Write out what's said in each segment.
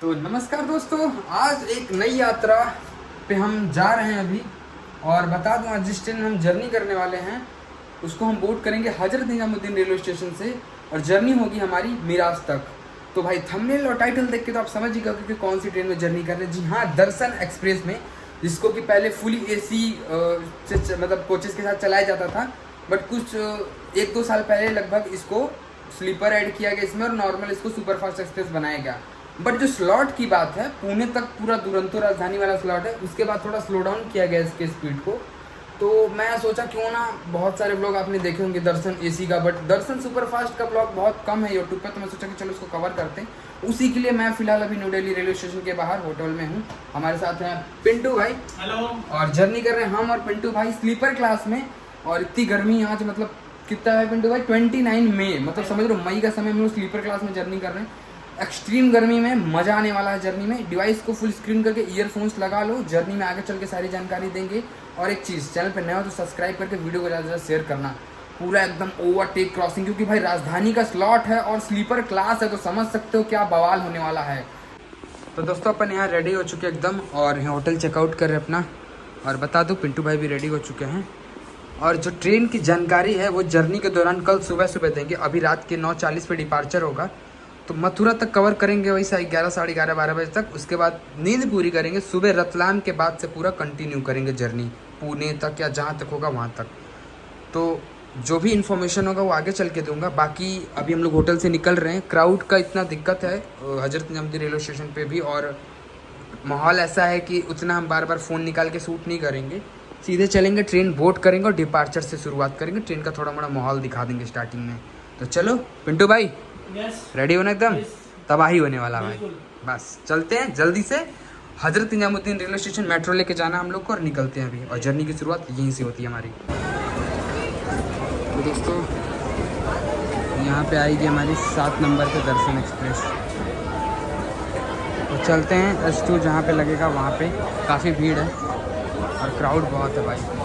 तो नमस्कार दोस्तों, आज एक नई यात्रा पे हम जा रहे हैं अभी। और बता दूं, आज जिस ट्रेन में हम जर्नी करने वाले हैं उसको हम बोर्ड करेंगे हजरत निजामुद्दीन रेलवे स्टेशन से, और जर्नी होगी हमारी मिराज तक। तो भाई थंबनेल और टाइटल देख के तो आप समझ ही गए कि कौन सी ट्रेन में जर्नी कर रहे हैं। जी हाँ, दर्शन एक्सप्रेस में, जिसको कि पहले फुली एसी मतलब कोचेस के साथ चलाया जाता था, बट कुछ 1-2 साल पहले लगभग इसको स्लीपर ऐड किया गया इसमें, और नॉर्मल इसको सुपरफास्ट एक्सप्रेस बनाया गया। बट जो स्लॉट की बात है, पुणे तक पूरा दुरंतो राजधानी वाला स्लॉट है, उसके बाद थोड़ा स्लो डाउन किया गया इसके स्पीड को। तो मैं सोचा क्यों ना, बहुत सारे ब्लॉग आपने देखे होंगे दर्शन एसी का, बट दर्शन सुपरफास्ट का ब्लॉग बहुत कम है यूट्यूब पर, तो मैं सोचा कि चलो उसको कवर करते हैं। उसी के लिए मैं फिलहाल अभी न्यू दिल्ली रेलवे स्टेशन के बाहर होटल में हूँ। हमारे साथ हैं पिंटू भाई, हेलो, और जर्नी कर रहे हैं हम और पिंटू भाई स्लीपर क्लास में। और इतनी गर्मी आज, मतलब कितना है पिंटू भाई, 29 मई, मतलब समझ लो मई का समय में स्लीपर क्लास में जर्नी कर रहे हैं। एक्सट्रीम गर्मी में मज़ा आने वाला है जर्नी में। डिवाइस को फुल स्क्रीन करके ईयरफोन्स लगा लो, जर्नी में आगे चल के सारी जानकारी देंगे। और एक चीज़, चैनल पर नए हो तो सब्सक्राइब करके वीडियो को ज़्यादा से ज़्यादा शेयर करना। पूरा एकदम ओवरटेक क्रॉसिंग, क्योंकि भाई राजधानी का स्लॉट है और स्लीपर क्लास है, तो समझ सकते हो क्या बवाल होने वाला है। तो दोस्तों अपन यहाँ रेडी हो चुके एकदम, और यहाँ होटल चेकआउट कर रहे अपना। और बता दूँ पिंटू भाई भी रेडी हो चुके हैं। और जो ट्रेन की जानकारी है वो जर्नी के दौरान कल सुबह देंगे। अभी रात के 9:40 पे डिपार्चर होगा, तो मथुरा तक कवर करेंगे वही 11, साढ़े 11, 12 बजे तक। उसके बाद नींद पूरी करेंगे, सुबह रतलाम के बाद से पूरा कंटिन्यू करेंगे जर्नी पुणे तक, या जहाँ तक होगा वहाँ तक। तो जो भी इन्फॉर्मेशन होगा वो आगे चल के दूंगा। बाकी अभी हम लोग होटल से निकल रहे हैं। क्राउड का इतना दिक्कत है हजरत निजामुद्दीन रेलवे स्टेशन पे भी, और माहौल ऐसा है कि उतना हम बार बार फ़ोन निकाल के शूट नहीं करेंगे, सीधे चलेंगे, ट्रेन बोर्ड करेंगे और डिपार्चर से शुरुआत करेंगे। ट्रेन का थोड़ा मोड़ा माहौल दिखा देंगे स्टार्टिंग में। तो चलो पिंटू भाई, रेडी होना एकदम, तबाही होने वाला भाई। बस चलते हैं जल्दी से। Hazrat Nizamuddin railway station metro लेके जाना हम लोग को, और निकलते हैं अभी। और जर्नी की शुरुआत यहीं से होती है हमारी। तो दोस्तों यहाँ पे आएगी हमारी 7 नंबर पे दर्शन एक्सप्रेस। तो चलते हैं S2 जहाँ पे लगेगा वहाँ पे। काफ़ी भीड़ है और क्राउड बहुत है भाई।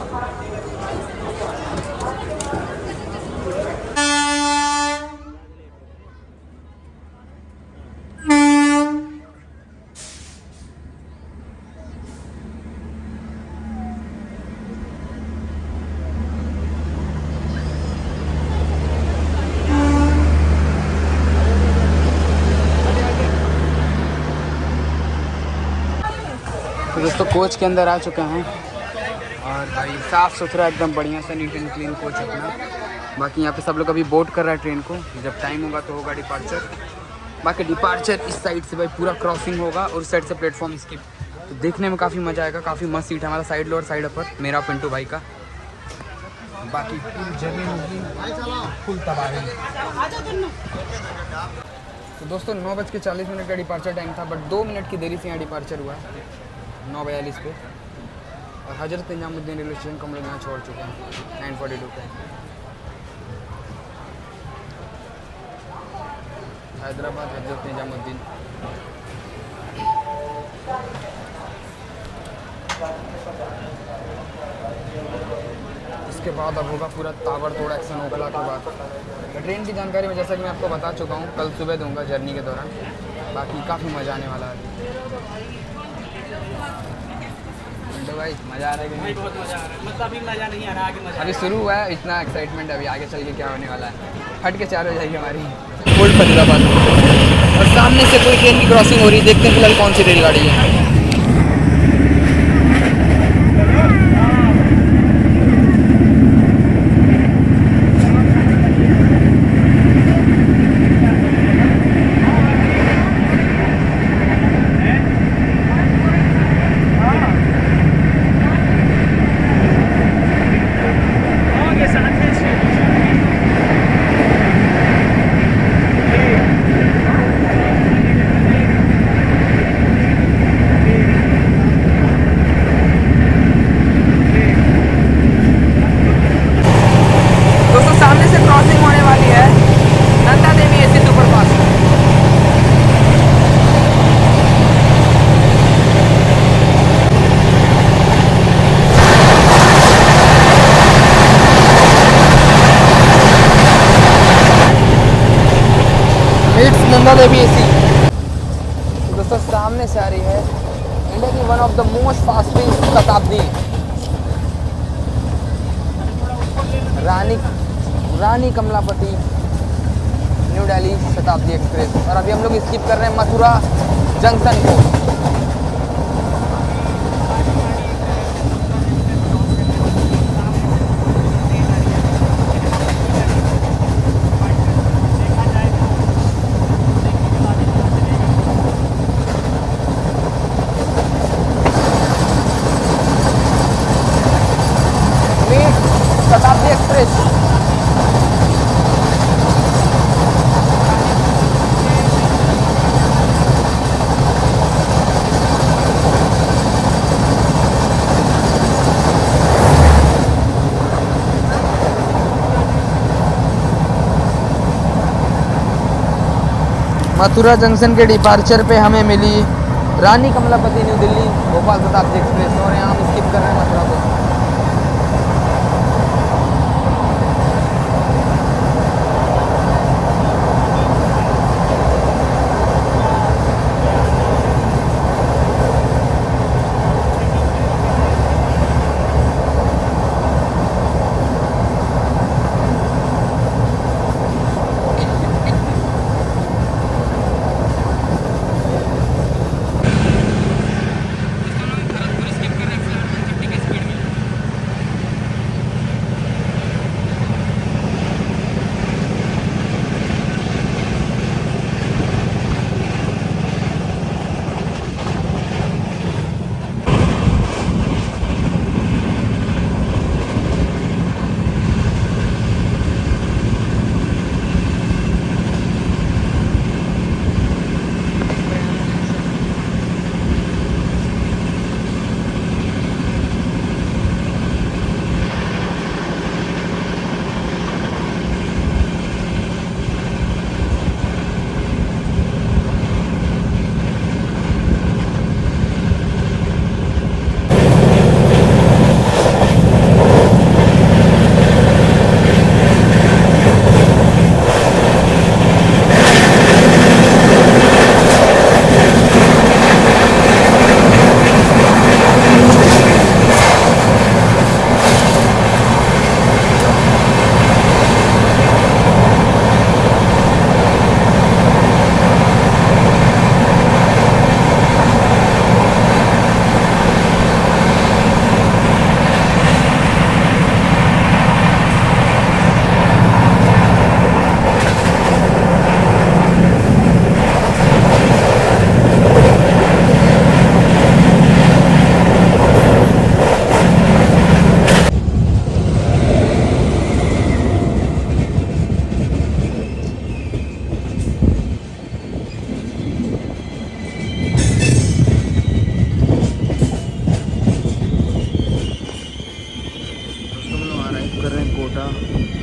तो दोस्तों कोच के अंदर आ चुके हैं, और भाई साफ़ सुथरा एकदम बढ़िया सा नीट एंड क्लीन कोच अपना। बाकी यहाँ पे सब लोग अभी बोर्ड कर रहा है ट्रेन को, जब टाइम होगा तो होगा डिपार्चर। बाकी डिपार्चर इस साइड से भाई पूरा क्रॉसिंग होगा, और उस साइड से प्लेटफॉर्म स्किप। तो देखने में काफ़ी मज़ा आएगा। काफ़ी मस्त सीट है, हमारा साइड लोअर साइड अपर, मेरा पिंटू भाई का। बाकी फुल जर्नी होगी, फुल तबाही। तो दोस्तों 9:40 का डिपार्चर टाइम था, बट 2 मिनट की देरी से यहाँ डिपार्चर हुआ है 9:42 पे। और हजरत निजामुद्दीन रेलवे स्टेशन को हम लोग यहाँ छोड़ चुके हैं 9:42 पे। हैदराबाद हजरत निजामुद्दीन। इसके बाद अब होगा पूरा ताबड़तोड़ एक्शन ओखला के बाद। ट्रेन की जानकारी में जैसा कि मैं आपको बता चुका हूँ, कल सुबह दूंगा जर्नी के दौरान। बाकी काफ़ी मज़ा आने वाला है भाई। मज़ा आ रहा है? बहुत मज़ा आ रहा है, मतलब अभी मज़ा नहीं आ रहा, आगे मज़ा। अभी शुरू हुआ है, इतना एक्साइटमेंट है। अभी आगे चल के क्या होने वाला है, हट के 4 हो जाएगी हमारी ओल्ड फरीदाबाद। और सामने से कोई ट्रेन की क्रॉसिंग हो रही है, देखते हैं फिलहाल कौन सी रेलगाड़ी है। नंदा देवी एसी। तो दोस्तों सामने से आ रही है इंडिया की one of the most fasting शताब्दी रानी कमलापति न्यू दिल्ली शताब्दी एक्सप्रेस। और अभी हम लोग स्किप कर रहे हैं मथुरा जंक्शन को। शताब्दी एक्सप्रेस मथुरा जंक्शन के डिपार्चर पे हमें मिली रानी कमलापति न्यू दिल्ली भोपाल शताब्दी एक्सप्रेस और यहाँ हम स्किप कर रहे हैं मथुरा को।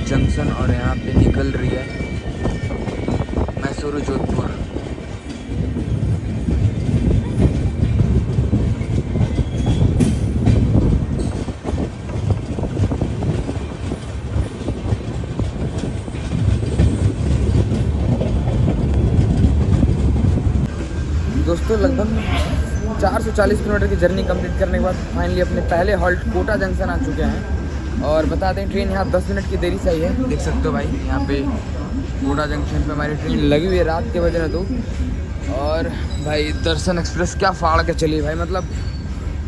जंक्शन और यहाँ पे निकल रही है मैसूरू जोधपुर। दोस्तों लगभग 440 किलोमीटर की जर्नी कंप्लीट करने के बाद फाइनली अपने पहले हॉल्ट कोटा जंक्शन आ चुके हैं। और बता दें ट्रेन यहाँ 10 मिनट की देरी से आई है, देख सकते हो भाई यहाँ पे कोटा जंक्शन पे हमारी ट्रेन लगी हुई है रात के बजे न तो। और भाई दर्शन एक्सप्रेस क्या फाड़ के चली भाई, मतलब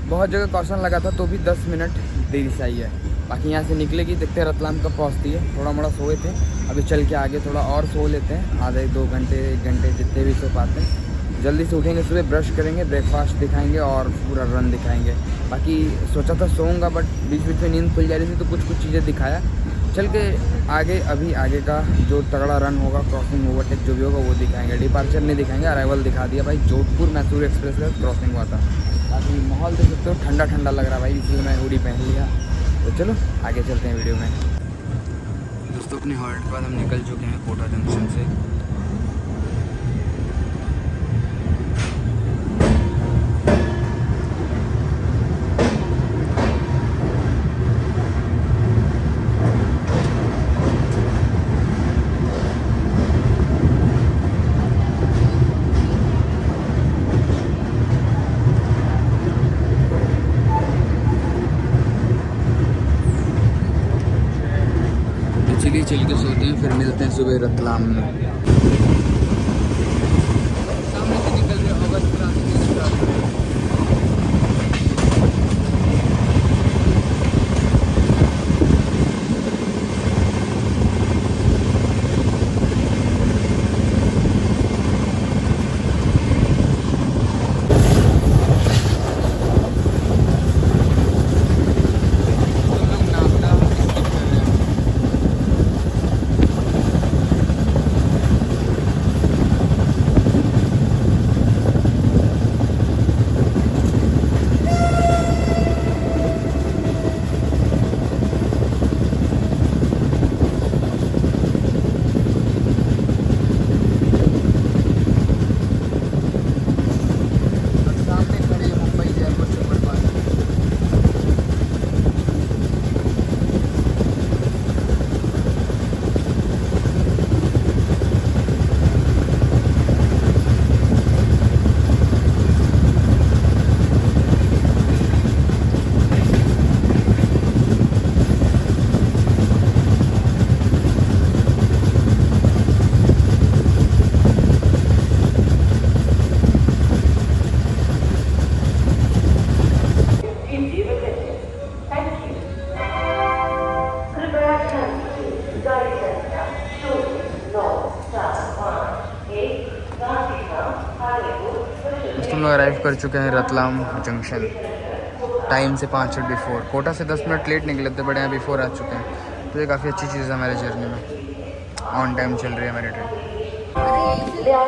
बहुत जगह कॉशन लगा था तो भी 10 मिनट देरी से आई है। बाकी यहाँ से निकलेगी, देखते हैं रतलाम कब पहुँचती है। थोड़ा मोड़ा सोए थे, अभी चल के आगे थोड़ा और सो लेते हैं, आधे 2 घंटे 1 घंटे जितने भी सो पाते हैं। जल्दी से उठेंगे, सुबह ब्रश करेंगे, ब्रेकफास्ट दिखाएंगे और पूरा रन दिखाएंगे। बाकी सोचा था सोऊंगा बट बीच बीच में नींद खुल जा रही थी तो कुछ चीज़ें दिखाया। चल के आगे अभी आगे का जो तगड़ा रन होगा, क्रॉसिंग ओवरटेक जो भी होगा वो दिखाएंगे। डिपार्चर नहीं दिखाएंगे, अराइवल दिखा दिया भाई। जोधपुर मैसूर एक्सप्रेस का क्रॉसिंग हुआ था। बाकी माहौल देख सकते हो, ठंडा ठंडा लग रहा भाई, इसलिए मैं हुडी पहन लिया। तो चलो आगे चलते हैं वीडियो में। दोस्तों अपने हॉल्ट के बाद हम निकल चुके हैं कोटा जंक्शन से। चिल के सोते हैं, फिर मिलते हैं सुबह रतलाम में। सामने से निकल रहे ऑगस्ट क्लासेस स्टार्ट। हम लोग अराइव कर चुके हैं रतलाम जंक्शन टाइम से 5 मिनट बिफोर। कोटा से 10 मिनट लेट निकले थे बट यहाँ बिफोर आ चुके हैं, तो ये काफ़ी अच्छी चीज़ है हमारे जर्नी में। ऑन टाइम चल रही है हमारी ट्रेन।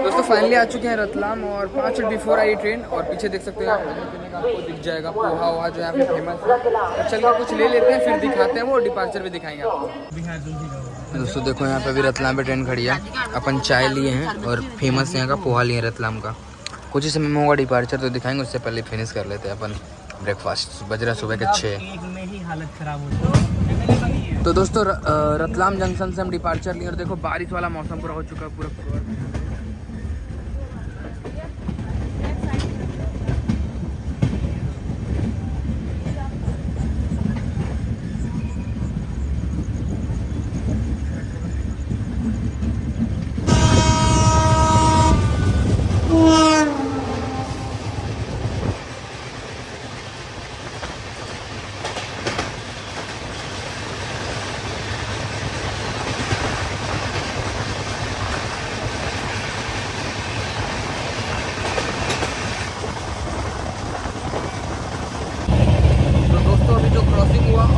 दोस्तों फाइनली आ चुके हैं रतलाम और 5 मिनट बिफोर आई ट्रेन। और पीछे देख सकते हैं खाने पीने का आपको दिख जाएगा, पोहा वहा जो यहाँ पे फेमस है। और चल के कुछ ले लेते हैं फिर दिखाते हैं, वो डिपार्चर भी दिखाएंगे आपको। दोस्तों देखो यहाँ पे भी रतलाम पे ट्रेन खड़ी है। अपन चाय लिए हैं और फेमस यहाँ का पोहा लिए हैं रतलाम का। कुछ ही समय में होगा डिपार्चर, तो दिखाएंगे, उससे पहले फिनिश कर लेते हैं अपन ब्रेकफास्ट। बज रहा सुबह के 6। तो दोस्तों रतलाम जंक्शन से हम डिपार्चर लिए और देखो बारिश वाला मौसम पूरा हो चुका है पूरा।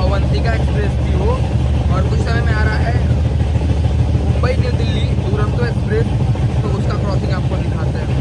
अवंतिका एक्सप्रेस थी वो, और कुछ समय में आ रहा है मुंबई न्यू दिल्ली दुरंतो एक्सप्रेस, तो उसका क्रॉसिंग आपको दिखाते हैं।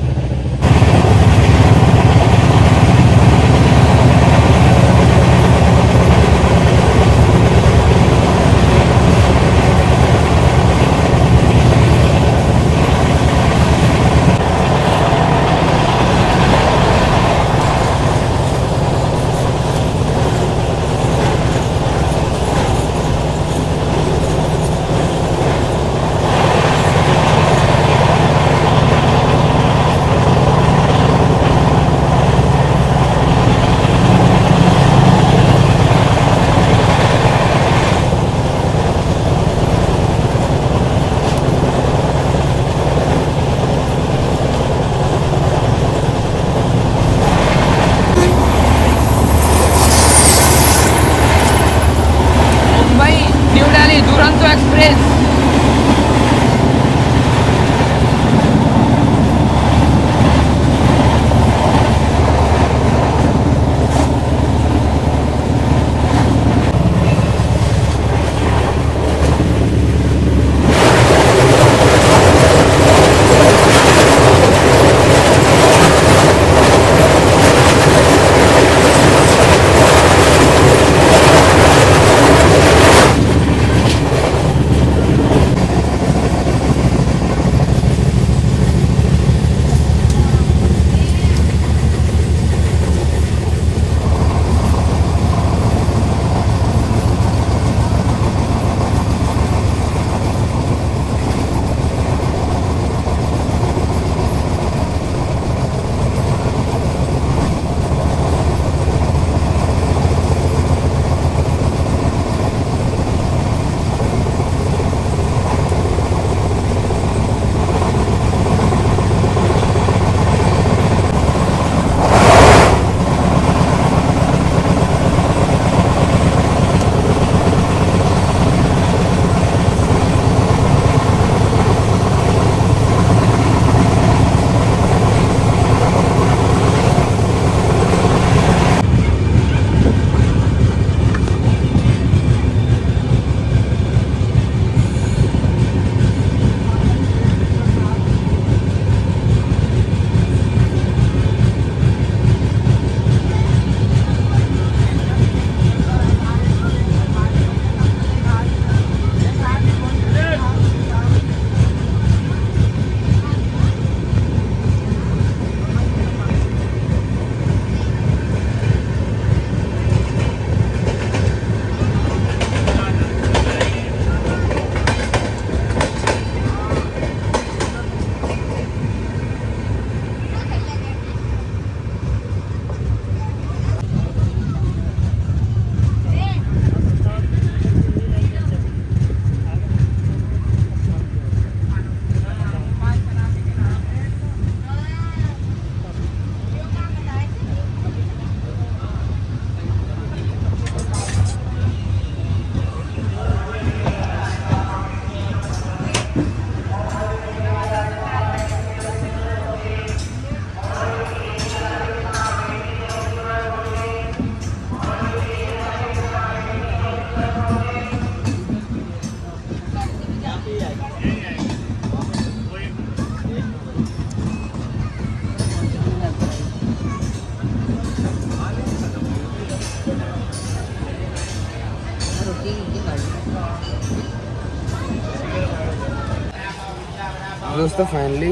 दोस्तों फाइनली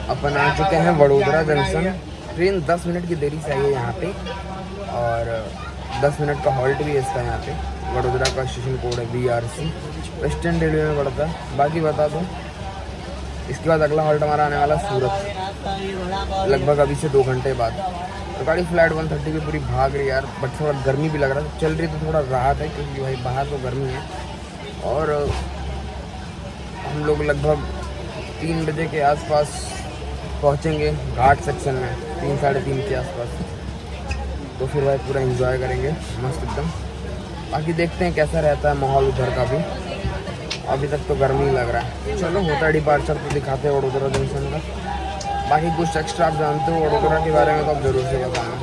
अपन आ चुके हैं वडोदरा जंक्शन। ट्रेन 10 मिनट की देरी से आई है यहाँ पे और 10 मिनट का हॉल्ट भी है इसका यहाँ पे। वडोदरा का स्टेशन कोड है BRC, वेस्टर्न रेलवे में पड़ता है। बाकी बता दूँ, इसके बाद अगला हॉल्ट हमारा आने वाला सूरत, लगभग अभी से 2 घंटे बाद। तो गाड़ी फ्लाइट 130 भी पूरी भाग रही है यार, बट थोड़ा गर्मी भी लग रहा है। चल रही तो थोड़ा राहत है क्योंकि भाई बाहर तो गर्मी है। और हम लोग लगभग 3 बजे के आसपास पहुंचेंगे घाट सेक्शन में, 3 साढ़े 3 के आसपास। तो फिर भाई पूरा एंजॉय करेंगे मस्त एकदम। बाकी देखते हैं कैसा रहता है माहौल उधर का भी। अभी तक तो गर्मी लग रहा है। चलो होता है डिपार्चर तो दिखाते हैं वडोदरा जंक्शन का। बाकी कुछ एक्स्ट्रा आप जानते हो वडोदरा के बारे में तो आप ज़रूर से बताना।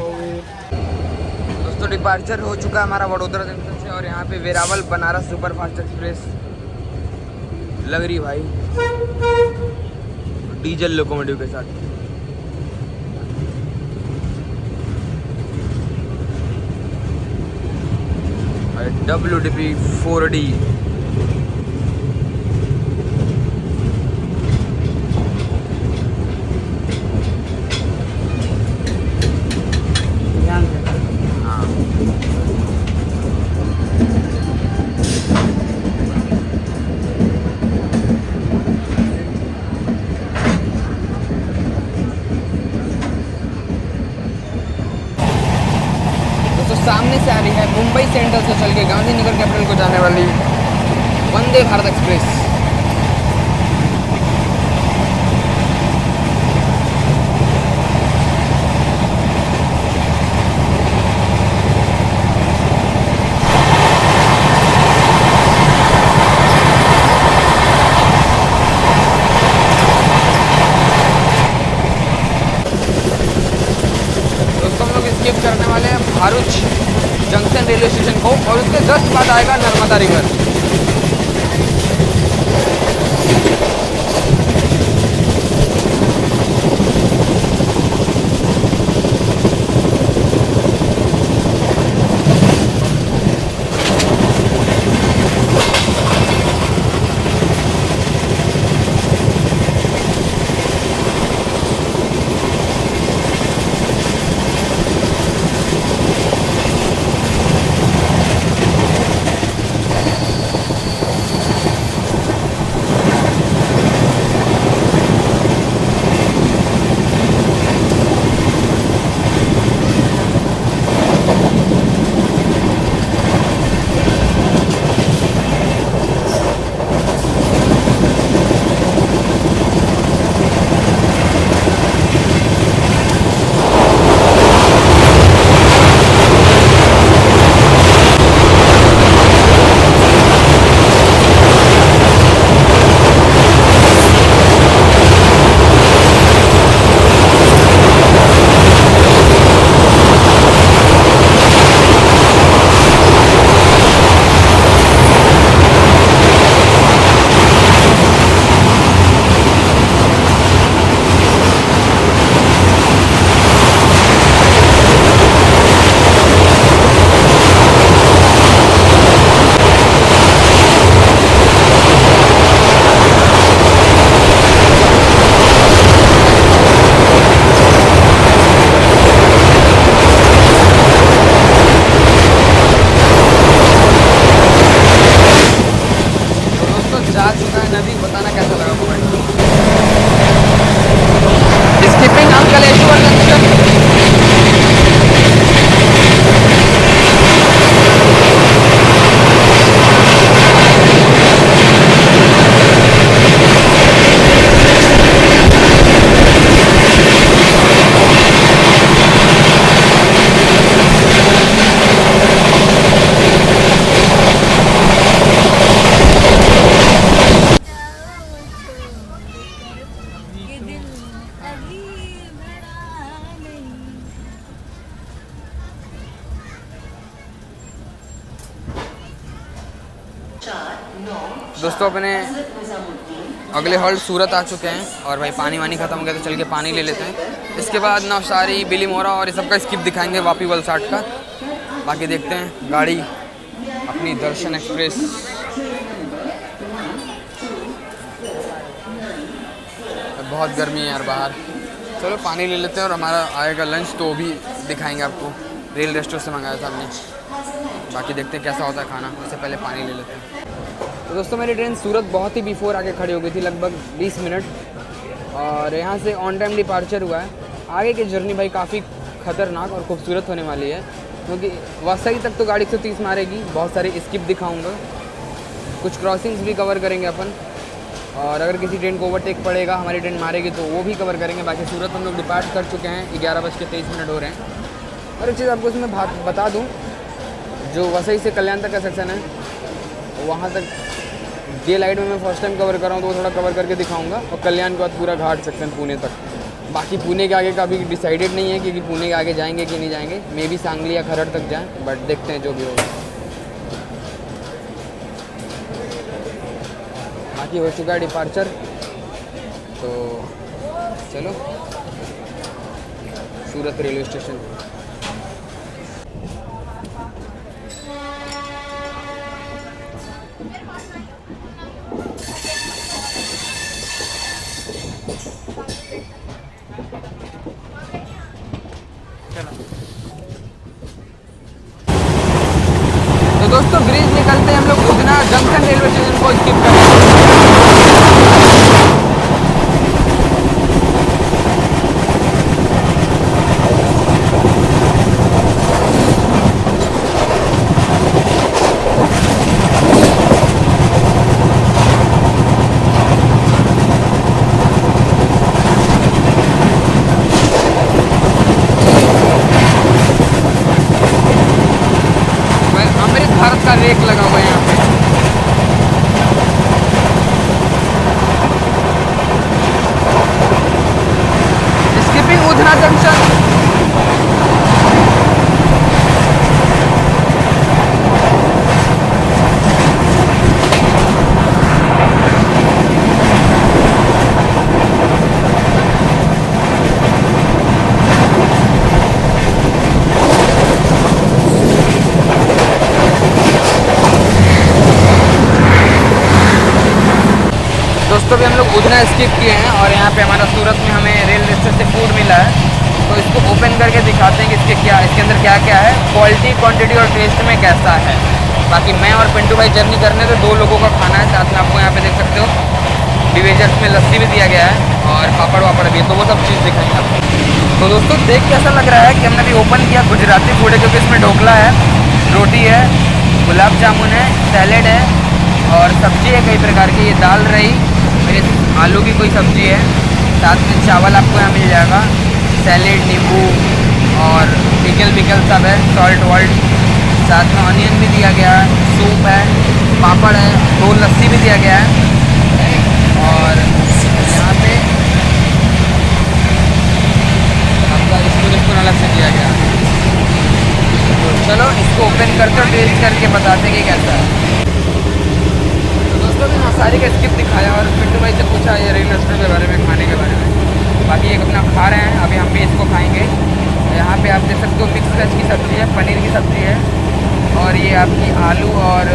दोस्तों डिपार्चर हो चुका है हमारा वडोदरा जंक्शन से और यहाँ पे Veraval Banaras super fast express लग रही भाई डीजल लोकोमोटिव के साथ। WDP 4D सामने से आ रही है मुंबई सेंट्रल से चल के गांधीनगर कैपिटल को जाने वाली वंदे भारत एक्सप्रेस। दोस्तों हम लोग स्किप करने वाले हैं भारूच जंक्शन रेलवे स्टेशन को और उसके जस्ट बाद आएगा नर्मदा रिवर। दोस्तों अपने अगले हॉल्ट सूरत आ चुके हैं और भाई पानी वानी ख़त्म हो गया तो चल के पानी ले लेते हैं। इसके बाद नवसारी, बिलीमोरा और ये सब का स्किप दिखाएंगे वापी वलसाड का। बाकी देखते हैं गाड़ी अपनी दर्शन एक्सप्रेस बहुत गर्मी है यार बाहर। चलो पानी ले लेते हैं और हमारा आएगा लंच तो वो भी दिखाएंगे आपको। रेल रेस्टोरेंट से मंगाया था हमने, बाकी देखते हैं कैसा होता है खाना, उससे पहले पानी ले लेते हैं। तो दोस्तों मेरी ट्रेन सूरत बहुत ही बिफोर आके खड़ी हो गई थी, लगभग 20 मिनट, और यहाँ से ऑन टाइम डिपार्चर हुआ है। आगे की जर्नी भाई काफ़ी ख़तरनाक और खूबसूरत होने वाली है, क्योंकि वसई तक तो गाड़ी 130 मारेगी, बहुत सारी स्किप दिखाऊंगा, कुछ क्रॉसिंग्स भी कवर करेंगे अपन, और अगर किसी ट्रेन को ओवरटेक पड़ेगा हमारी ट्रेन मारेगी तो वो भी कवर करेंगे। बाकी सूरत हम लोग डिपार्ट कर चुके हैं, 11:23 हो रहे हैं। और एक चीज़ आपको इसमें बता दूँ, जो वसई से कल्याण तक का सेक्शन है वहाँ तक डे लाइट में मैं फर्स्ट टाइम कवर कर रहा हूँ, तो वो थोड़ा कवर करके दिखाऊंगा, और कल्याण के बाद पूरा घाट सेक्शन पुणे तक। बाकी पुणे के आगे का अभी डिसाइडेड नहीं है, क्योंकि पुणे के आगे जाएंगे कि नहीं जाएंगे, मे बी सांगली या खरड़ तक जाएँ, बट देखते हैं जो भी होगा। बाकी हो चुका है डिपार्चर, तो चलो सूरत रेलवे स्टेशन। तो दोस्तों ब्रिज निकलते हैं हम लोग उधना जंक्शन रेलवे स्टेशन को स्किप करेंगे। भारत का रेक लगा हुआ है यहाँ पे। Skipping Udhna junction. दोस्तों भी हम लोग उधना स्किप किए हैं, और यहाँ पे हमारा सूरत में हमें रेल स्टेशन से फूड मिला है, तो इसको ओपन करके दिखाते हैं कि इसके अंदर क्या क्या है, क्वालिटी, क्वांटिटी और टेस्ट में कैसा है। बाकी मैं और पिंटू भाई जर्नी करने तो 2 लोगों का खाना है, साथ में आपको यहाँ पे देख सकते हो डिवेजर्स में लस्सी भी दिया गया है और पापड़ वापड़ भी, तो वो सब चीज़ दिखाएंगे आपको। तो दोस्तों देख के ऐसा लग रहा है कि हमने अभी ओपन किया गुजराती फूड है, क्योंकि इसमें ढोकला है, रोटी है, गुलाब जामुन है, सैलेड है और सब्जी है कई प्रकार की। ये दाल रही, मेरे आलू की कोई सब्जी है, साथ में चावल आपको यहाँ मिल जाएगा, सैलेड, नींबू और पिकल सब है, सॉल्ट वॉल्ट, साथ में ऑनियन भी दिया गया है, सूप है, पापड़ है, 2 लस्सी भी दिया गया है, और यहाँ पे आपका स्पून अलग से दिया गया है। तो चलो इसको ओपन करते और टेस्ट करके बताते कि कैसा है। दोस्तों ने सारी का स्किप दिखाया और पिंटू भाई से पूछा ये रेल रेस्टोरेंट के बारे में, खाने के बारे में। बाकी एक अपना खा रहे हैं, अभी हम भी इसको खाएंगे। यहाँ पे आप देख सकते हो मिक्स वेज की सब्ज़ी है, पनीर की सब्ज़ी है, और ये आपकी आलू और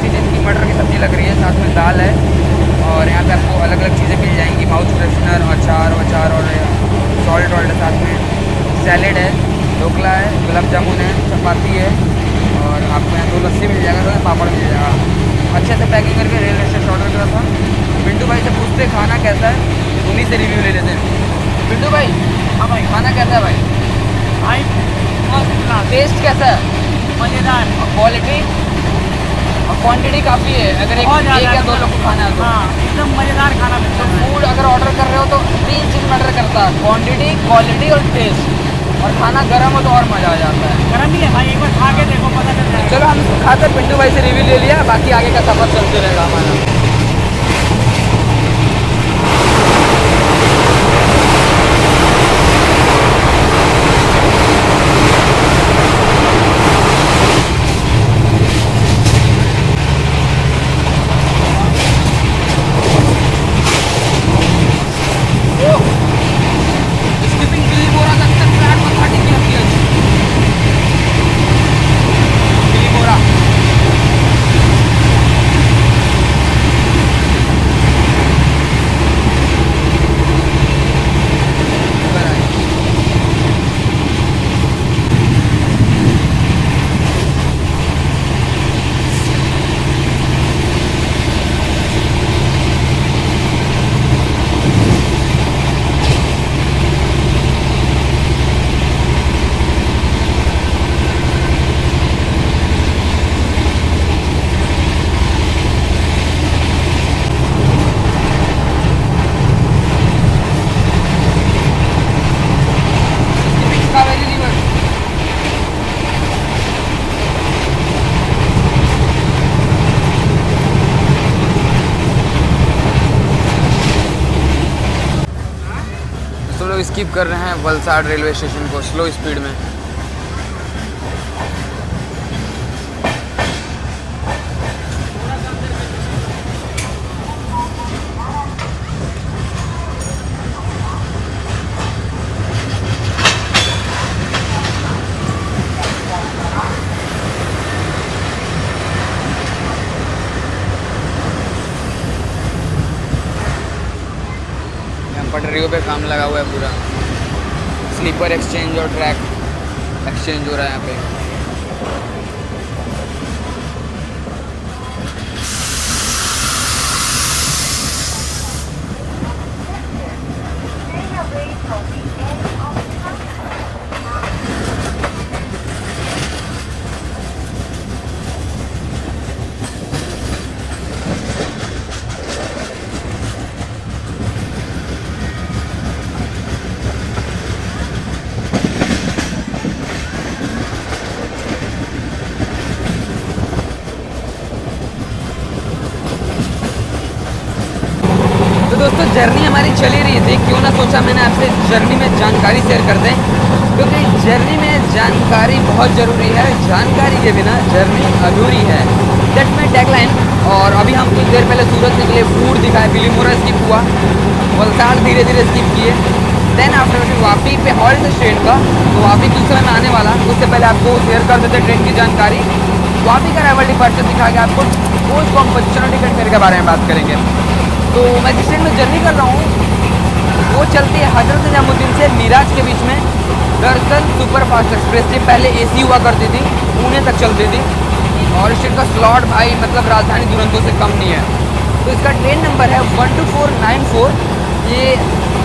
किसी चीज़ की मटर की सब्ज़ी लग रही है, साथ में दाल है, और यहाँ पे आपको अलग अलग चीज़ें मिल जाएंगी, माउथ फ्रेशनर, अचार और सॉल्ट वॉल्ट, साथ में सैलेड है, ढोकला है, गुलाब जामुन है, चपाती है, और आपको यहाँ 2 लस्सी मिल जाएगा, तो पापड़ मिल जाएगा। अच्छे से पैकिंग करके रेल स्टेशन ऑर्डर करा था। पिंटू भाई से पूछते खाना कैसा है, उन्हीं से रिव्यू ले लेते हैं। पिंटू भाई, हाँ भाई, खाना कैसा है भाई? भाई टेस्ट कैसा है? मज़ेदार। और क्वालिटी और क्वांटिटी काफ़ी है, अगर एक या 2 लोग को खाना है तो। हाँ, एकदम मज़ेदार खाना मिलता है। फूड अगर ऑर्डर कर रहे हो तो 3 चीज़ मैटर करता है, क्वांटिटी, क्वालिटी और टेस्ट, और खाना गर्म हो तो और मज़ा आ जाता है। गर्म ही है भाई, एक बार खा के देखो, पता चल जाएगा। चलो हम इसको खाते पिंटू भाई से रिव्यू ले लिया, बाकी आगे का सफर चलते रहेगा हमारा। स्किप कर रहे हैं वलसाड रेलवे स्टेशन को स्लो स्पीड में। पटरियों पे काम लगा हुआ है पूरा, स्लीपर एक्सचेंज और ट्रैक एक्सचेंज हो रहा है यहाँ पे। तो दोस्तों जर्नी हमारी चली रही थी, क्यों ना सोचा मैंने आपसे जर्नी में जानकारी शेयर कर दें, क्योंकि जर्नी में जानकारी बहुत ज़रूरी है। जानकारी के बिना जर्नी अधूरी है, दैट माय टैगलाइन। और अभी हम कुछ देर पहले सूरत निकले, फूड दिखाए, बिलीमोरा स्किप हुआ, वलसाड धीरे धीरे स्किप किए। देन आफ्टर वापी पे हॉल्ट है ट्रेन का, तो वापी कुछ समय में आने वाला। उससे पहले आपको शेयर कर देते ट्रेन की जानकारी। वापी का अराइवल डिपार्चर दिखा के आपको कोच कॉम्पोजिशन टिकट फेयर के बारे में बात करेंगे। तो मैं जिस ट्रेन में जर्नी कर रहा हूँ वो चलती है हजरत निजामुद्दीन से मीराज के बीच में। दरअसल सुपर फास्ट एक्सप्रेस थी, पहले एसी हुआ करती थी, पुणे तक चलती थी। और इस ट्रेन का स्लॉट भाई मतलब राजधानी दुरंतो से कम नहीं है। तो इसका ट्रेन नंबर है 12494। ये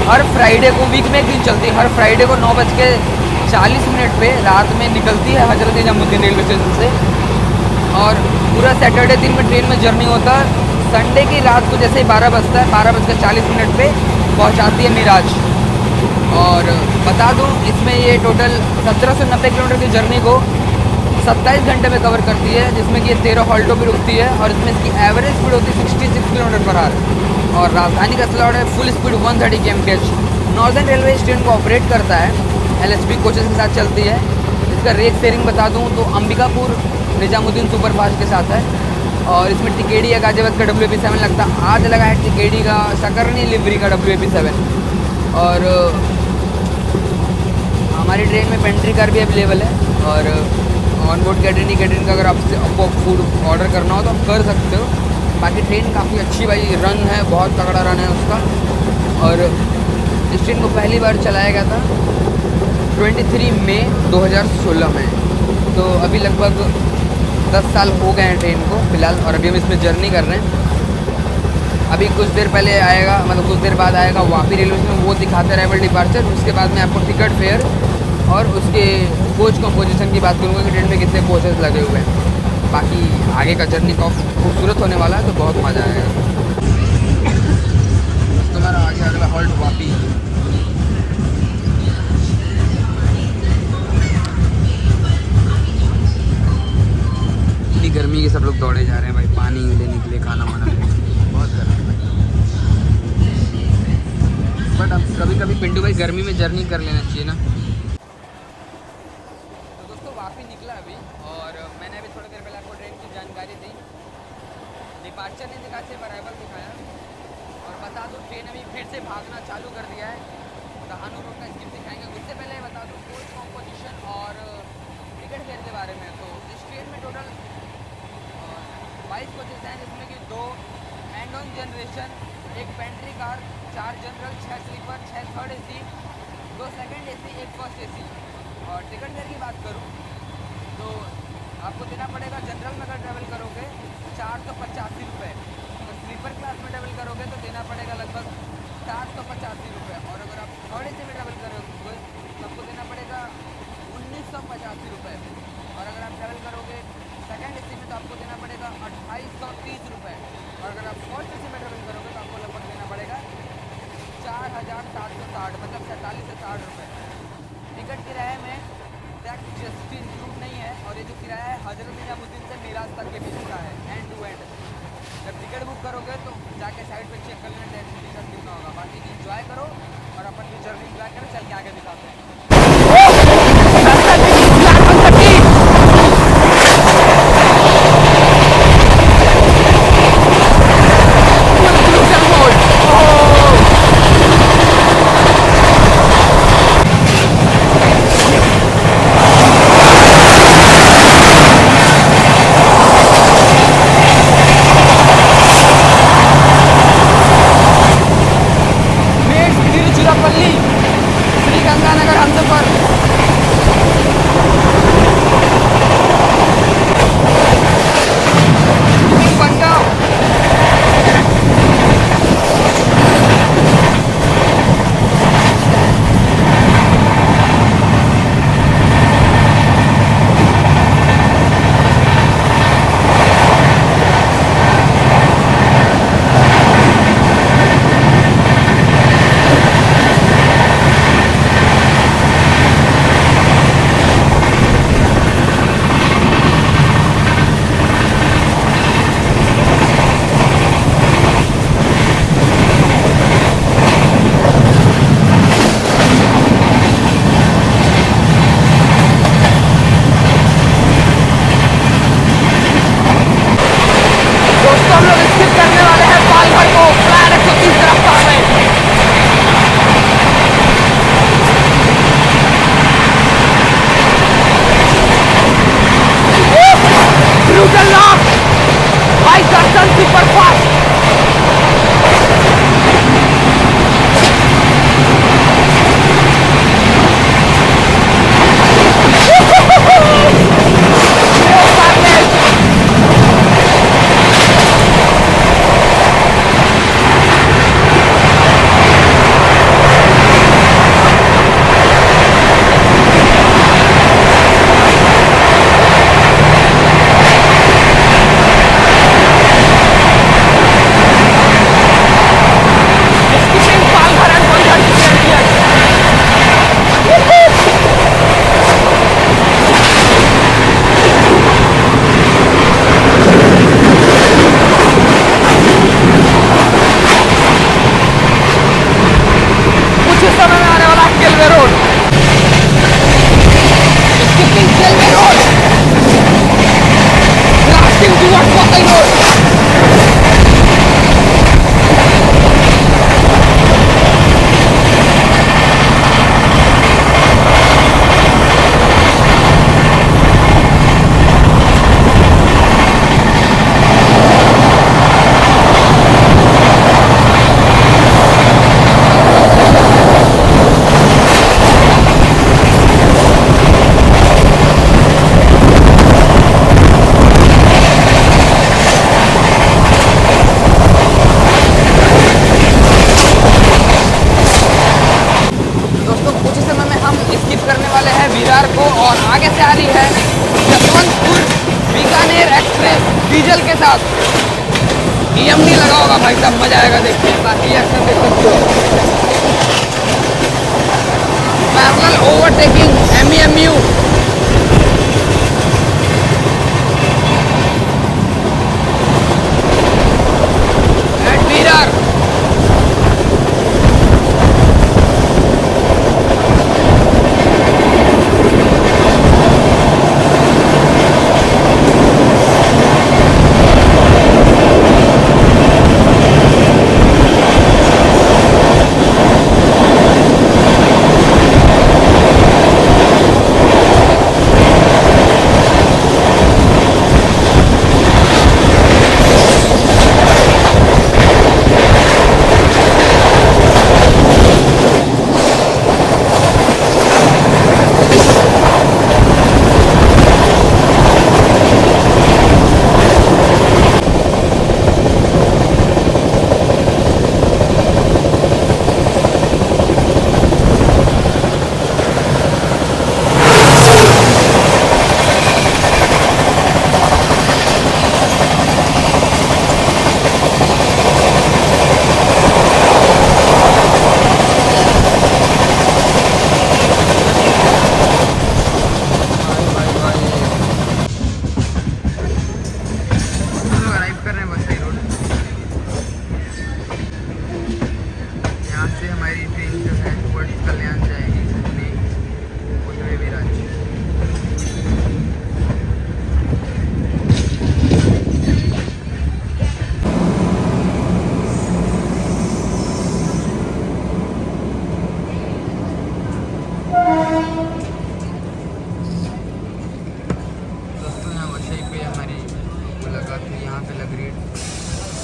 हर फ्राइडे को, वीक में एक दिन चलती है, हर फ्राइडे को 9:40 पे रात में निकलती है हजरत निजामुद्दीन रेलवे स्टेशन से। और पूरा सैटरडे दिन में ट्रेन में जर्नी होता है। संडे की रात को जैसे ही 12 बजता है, 12:40 पे पहुंचाती है मीराज। और बता दूं इसमें ये टोटल 1790 किलोमीटर की जर्नी को 27 घंटे में कवर करती है, जिसमें कि ये 13 हॉल्टों पर रुकती है। और इसमें इसकी एवरेज स्पीड होती है 66 किलोमीटर पर आवर। और राजधानी का स्लॉट है full speed 130 km/h। Northern railway इस ट्रेन को ऑपरेट करता है, LHB कोचेस के साथ चलती है। इसका रेट शेयरिंग बता दूँ तो अंबिकापुर निजामुद्दीन सुपर फास्ट के साथ है। और इसमें टिकेडी या गाजियाबाद का WAP7 लगता है। आज लगा है टिकेडी का, सकरनी लिवरी का WAP7। और हमारी ट्रेन में पेंट्री कार भी अवेलेबल है। और ऑनबोर्ड कैटरिंग का अगर आपको फूड ऑर्डर करना हो तो आप कर सकते हो। बाकी ट्रेन काफ़ी अच्छी भाई रन है, बहुत तगड़ा रन है उसका। और इस ट्रेन को पहली बार चलाया गया था 23 मई 2016 में। तो अभी लगभग 10 साल हो गए हैं ट्रेन को फिलहाल। और अभी हम इसमें जर्नी कर रहे हैं। अभी कुछ देर पहले आएगा, मतलब कुछ देर बाद आएगा वापी रेलवे स्टेशन, वो दिखाते अराइवल डिपार्चर। उसके बाद मैं आपको टिकट फेयर और उसके कोच कॉम्पोजिशन की बात करूँगा कि ट्रेन में कितने कोचेस लगे हुए हैं। बाकी आगे का जर्नी काफ़ी खूबसूरत होने वाला है, तो बहुत मज़ा आएगा। तो हमारा आगे अगला हॉल्ट वापी। गर्मी के सब लोग दौड़े जा रहे हैं भाई, पानी लेने के लिए, खाना वाना लेने के लिए। बहुत गर्मी भाई, बट अब कभी कभी पिंटू भाई गर्मी में जर्नी कर लेना चाहिए ना। तो दोस्तों वापी निकला अभी, और मैंने अभी थोड़ी देर पहले आपको ट्रेन की जानकारी दी। डिपार्चर ने दिखा, सिर्फ अराइवल दिखाया। और बता दूँ ट्रेन अभी फिर से भागना चालू कर दिया है। दहानू रोड का स्किप दिखाएंगे। उससे पहले बता दूँ कोच कॉम्पोजिशन और टिकट फेयर के बारे में। तो इस ट्रेन में टोटल 22 कोचेस हैं, जिसमें कि 2 end on generation, 1 pantry car, 4 general, 6 sleeper, 6 third AC, 2 second AC, 1 first AC। और टिकट फेयर की बात करूँ तो आपको देना पड़ेगा, जनरल में अगर ट्रैवल करोगे 485 रुपये। तो स्लीपर क्लास में ट्रैवल करोगे तो देना पड़ेगा लगभग 785 रुपये। और अगर आप थर्ड AC में ट्रैवल करोगे तो आपको देना पड़ेगा 1985 रुपये। और अगर आप ट्रैवल करोगे सेकंड AC में तो आपको देना पड़ेगा 2830 रुपये। और अगर आप फर्स्ट AC में ट्रैवल करोगे तो आपको लगभग देना पड़ेगा 4760, मतलब 47 से 60 रुपये। टिकट किराए में टैक्स GST इंक्लूड नहीं है। और ये जो किराया है हजरत निजामुद्दीन से मीराज तक के बीच का है, एंड टू एंड। जब टिकट बुक करोगे तो जाके साइड पे चेक कर लेना टैक्स कितना होगा। बाकी इंजॉय करो और अपन की जर्नी एंजॉय करें, चल के आगे दिखाते हैं। तिरुचिरापल्ली श्री गंगानगर हमसफर। पंजाब डीजल के साथ EMD लगा होगा भाई साहब, मजा आएगा देखते हैं। बाकी एक्शन देख सकते हो। पैरेलल ओवरटेकिंग MEMU एडमिरर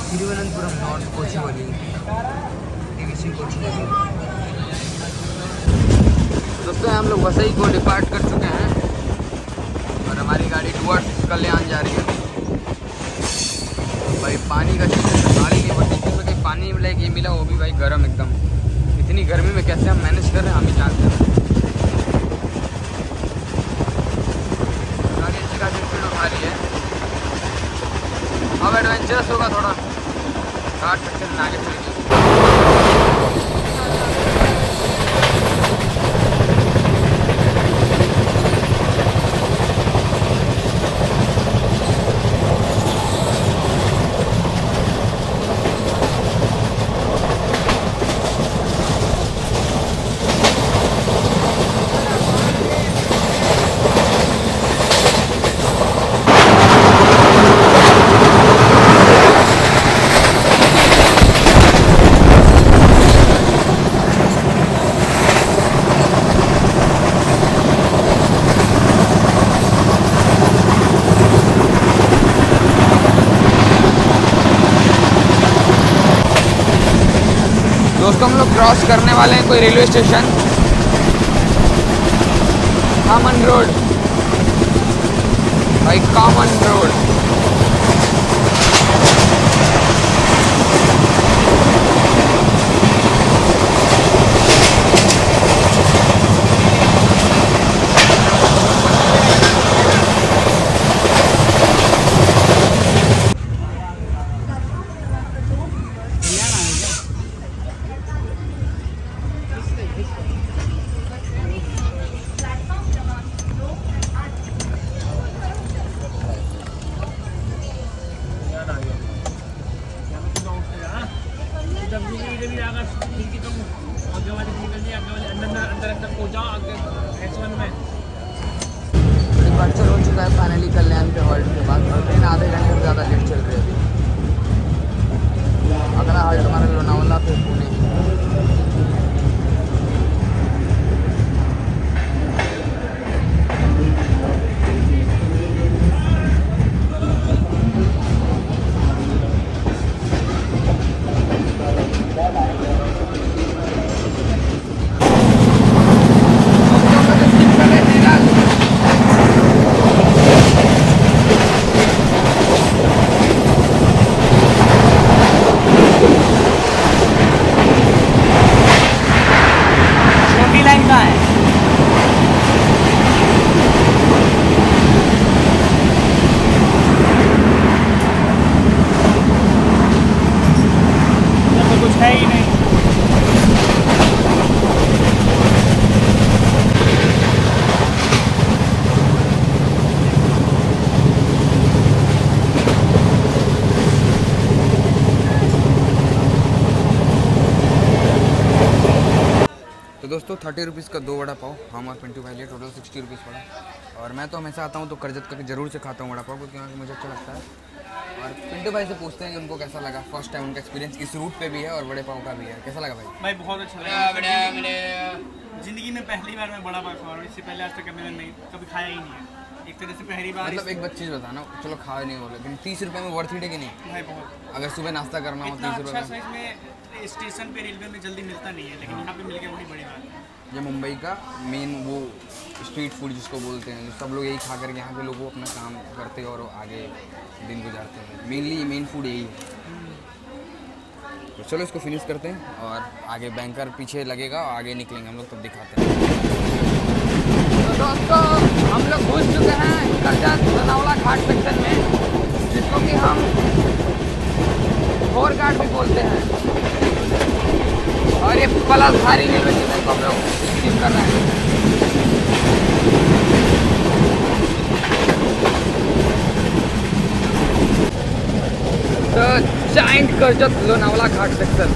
तिरुवनंतपुरम नॉर्थ कोचुवेली, डीवीसी कोचुवेली। दोस्तों हम लोग वसई को डिपार्ट कर चुके हैं और हमारी गाड़ी टुवर्ड्स कल्याण जा रही है। भाई पानी का सिस्टम गाड़ी के ऊपर देखने में कहीं पानी लाइक ये मिला, वो भी भाई गर्म एकदम। इतनी गर्मी में कैसे हम मैनेज कर रहे हैं हम ही जानते हैं। गाड़ी अच्छी खासी स्पीड उठा रही है। अब एडवेंचरस होगा थोड़ा, घाट सेक्शन में आगे चलेगी। दोस्तों हम लोग क्रॉस करने वाले हैं कोई रेलवे स्टेशन, कॉमन रोड, भाई कॉमन रोड। डिपार्चर हो चुका है फाइनली कल्याण के हॉल्ट के बाद, और ट्रेन आधे घंटे से ज़्यादा लेट चल रही है अभी। अगला हॉल्ट हमारा लोनावला फिर पुणे। तो दोस्तों 30 रुपीज़ का 2 वड़ा पाव हम और पिंटू भाई लिए, टोटल 60 रुपीज़ पड़ा। और मैं तो हमेशा आता हूँ तो करजत का ज़रूर से खाता हूँ वड़ा पाव, क्योंकि मुझे अच्छा लगता है। और पिंटू भाई से पूछते हैं कि उनको कैसा लगा, फर्स्ट टाइम उनका एक्सपीरियंस इस रूट पे भी है और वड़े पाव का भी है। कैसा लगा भाई? भाई बहुत अच्छा लगा। जिंदगी में पहली बार मैं बड़ा पाव खा रहा हूँ, इससे पहले आज तक कभी नहीं कभी खाया ही नहीं है। एक तरह से पहली बार। मतलब एक चीज़ बताना, चलो खा नहीं बोले, लेकिन 30 रुपये में वर्थ इट है कि नहीं भाई? बहुत। अगर सुबह नाश्ता करना हो 30 रुपये अच्छा साइज में स्टेशन पे रेलवे में जल्दी मिलता नहीं है, लेकिन यहाँ पे मिल गया, बड़ी बड़ी बात है। ये मुंबई का मेन वो स्ट्रीट फूड जिसको बोलते हैं, सब लोग यही खा करके यहाँ के लोग अपना काम करते हैं और आगे दिन गुजारते हैं। मेनली मेन फूड यही है। तो चलो इसको फिनिश करते हैं और आगे बैंकर पीछे लगेगा, आगे निकलेंगे हम लोग, तब दिखाते हैं। तो दोस्तों हम लोग घुस चुके हैं करजत लोनावला घाट सेक्शन में, जिसको कि हम घोर घाट भी बोलते हैं। और ये पलासधारी रेलवे स्टेशन को हम लोग स्किप कर रहे हैं। तो जाइंट करजत लोनावला घाट सेक्शन।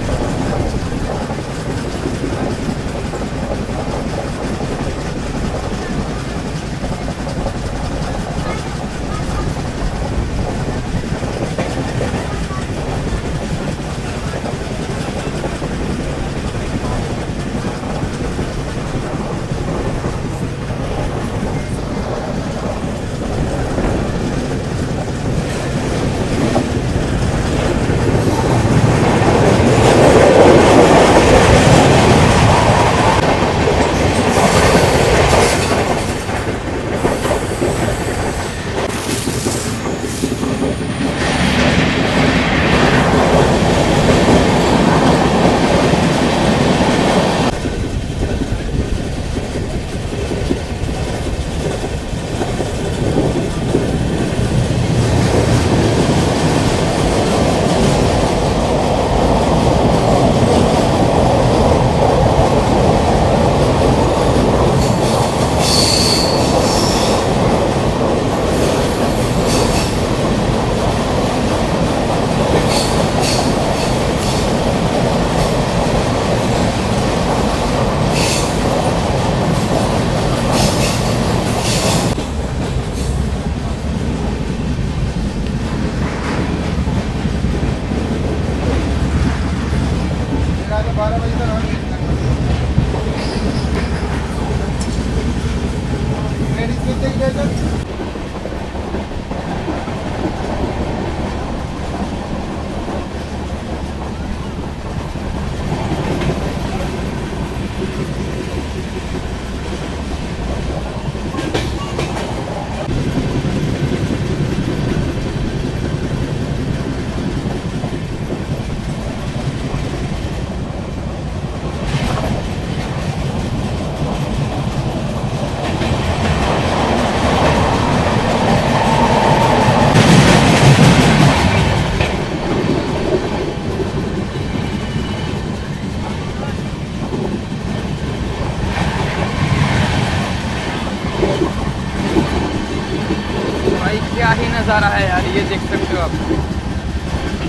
क्या ही नज़ारा है यार, ये देख सकते हो आप,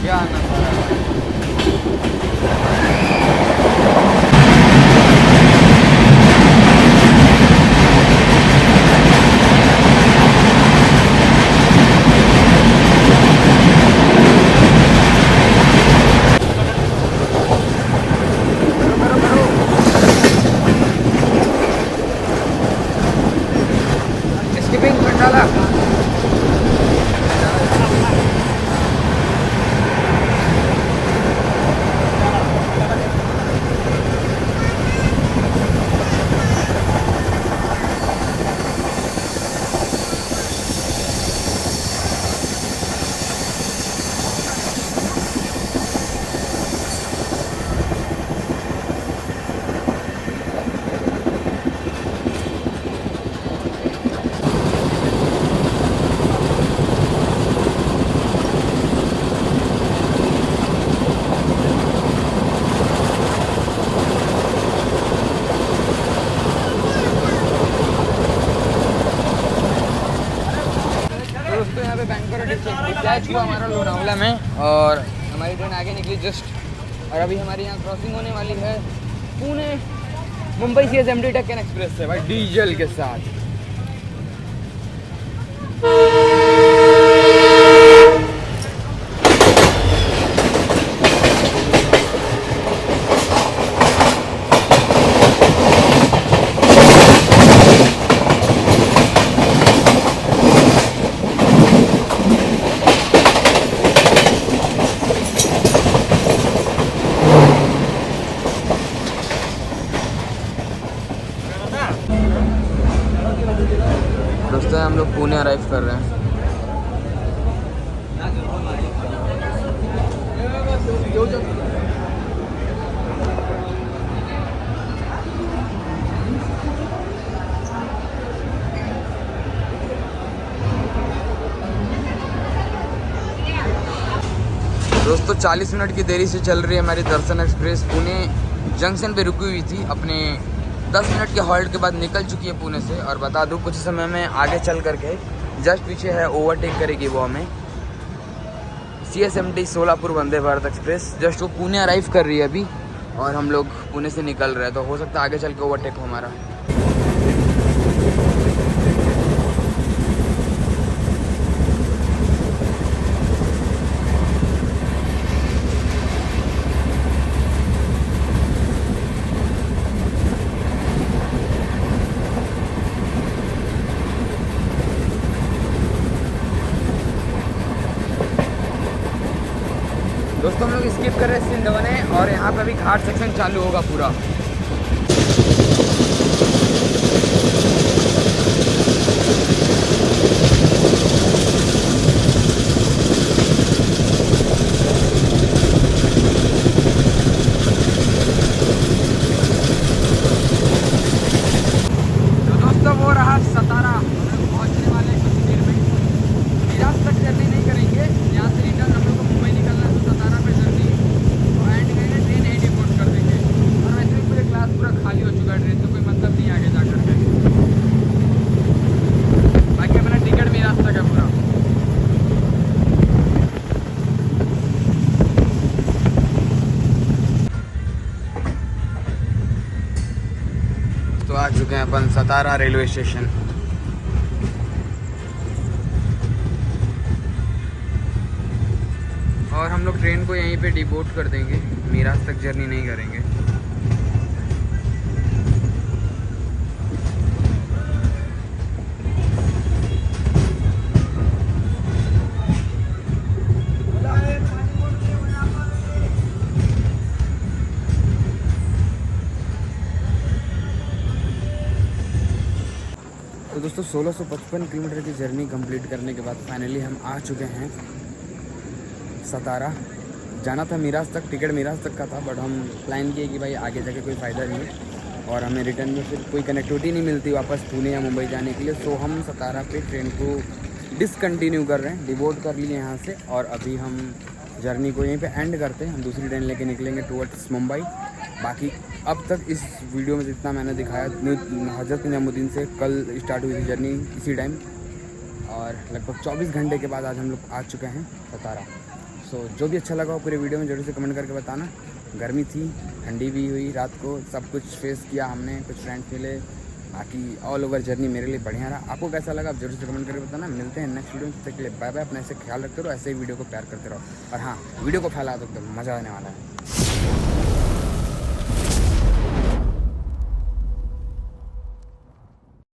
क्या नज़ारा है। स्किपिंग डाला। दोस्तों यहाँ पे बैंकॉक डिस्पैच हुआ हमारा लोनावला में, और हमारी ट्रेन आगे निकली जस्ट, और अभी हमारी यहाँ क्रॉसिंग होने वाली है पुणे मुंबई CSMT डेक्कन एक्सप्रेस से भाई, डीजल के साथ। दोस्तों हम लोग पुणे अराइव कर रहे हैं। दोस्तों 40 मिनट की देरी से चल रही है हमारी दर्शन एक्सप्रेस। पुणे जंक्शन पे रुकी हुई थी, अपने 10 मिनट के हॉल्ट के बाद निकल चुकी है पुणे से। और बता दूं कुछ समय में आगे चल करके जस्ट पीछे है, ओवरटेक करेगी वो हमें, CSMT Solapur Vande Bharat express. Just वो पुणे अराइव कर रही है अभी, और हम लोग पुणे से निकल रहे हैं, तो हो सकता है आगे चल के ओवरटेक हो हमारा। दोस्तों हम लोग स्किप कर रहे हैं सिंधवने, और यहाँ पे अभी घाट सेक्शन चालू होगा पूरा। तो दोस्तों वो रहा सतारा, हम लोग पहुँचने वाले हैं कुछ देर में। मिराज तक जर्नी नहीं करेंगे, यहाँ से रिटर्न हम लोग को मुंबई निकलना है, तो सतारा पे जर्नी तो एंड करेंगे, ट्रेन यहीं डिपोर्ट कर देंगे। और वैसे भी पूरे क्लास पूरा खाली हो चुका है ट्रेन, तो कोई मतलब नहीं आगे जा करके। बाकी अपना टिकट मिराज तक है पूरा। तो आ चुके हैं अपन सतारा रेलवे स्टेशन। और हम लोग ट्रेन को यहीं पे डिपोर्ट कर देंगे, मिराज तक जर्नी नहीं करेंगे। तो दोस्तों 1655 किलोमीटर की जर्नी कंप्लीट करने के बाद फाइनली हम आ चुके हैं सतारा। जाना था मिराज तक, टिकट मिराज तक का था, बट हम प्लान किए कि भाई आगे जाके कोई फ़ायदा नहीं है और हमें रिटर्न में फिर कोई कनेक्टिविटी नहीं मिलती वापस पुणे या मुंबई जाने के लिए। सो हम सतारा पे ट्रेन को डिसकंटिन्यू कर रहे हैं, डिबोर्ड कर लिए यहाँ से, और अभी हम जर्नी को यहीं पे एंड करते हैं। हम दूसरी ट्रेन लेके निकलेंगे टुवर्ड्स मुंबई। बाकी अब तक इस वीडियो में जितना मैंने दिखाया, हज़रत निज़ामुद्दीन से कल स्टार्ट हुई थी जर्नी इसी टाइम, और लगभग 24 घंटे के बाद आज हम लोग आ चुके हैं सतारा। सो जो भी अच्छा लगा हो पूरे वीडियो में जरूर से कमेंट करके बताना। गर्मी थी, ठंडी भी हुई रात को, सब कुछ फेस किया हमने, कुछ फ्रेंड्स मिले, बाकी ऑल ओवर जर्नी मेरे लिए बढ़िया रहा। आपको कैसा लगा आप जरूर से कमेंट करके बताना। मिलते हैं नेक्स्ट वीडियो में, तब तक के लिए बाय बाय। अपने ऐसे ख्याल रखते रहो, ऐसे ही वीडियो को प्यार करते रहो और हाँ वीडियो को फैला दो, एकदम मज़ा आने वाला है।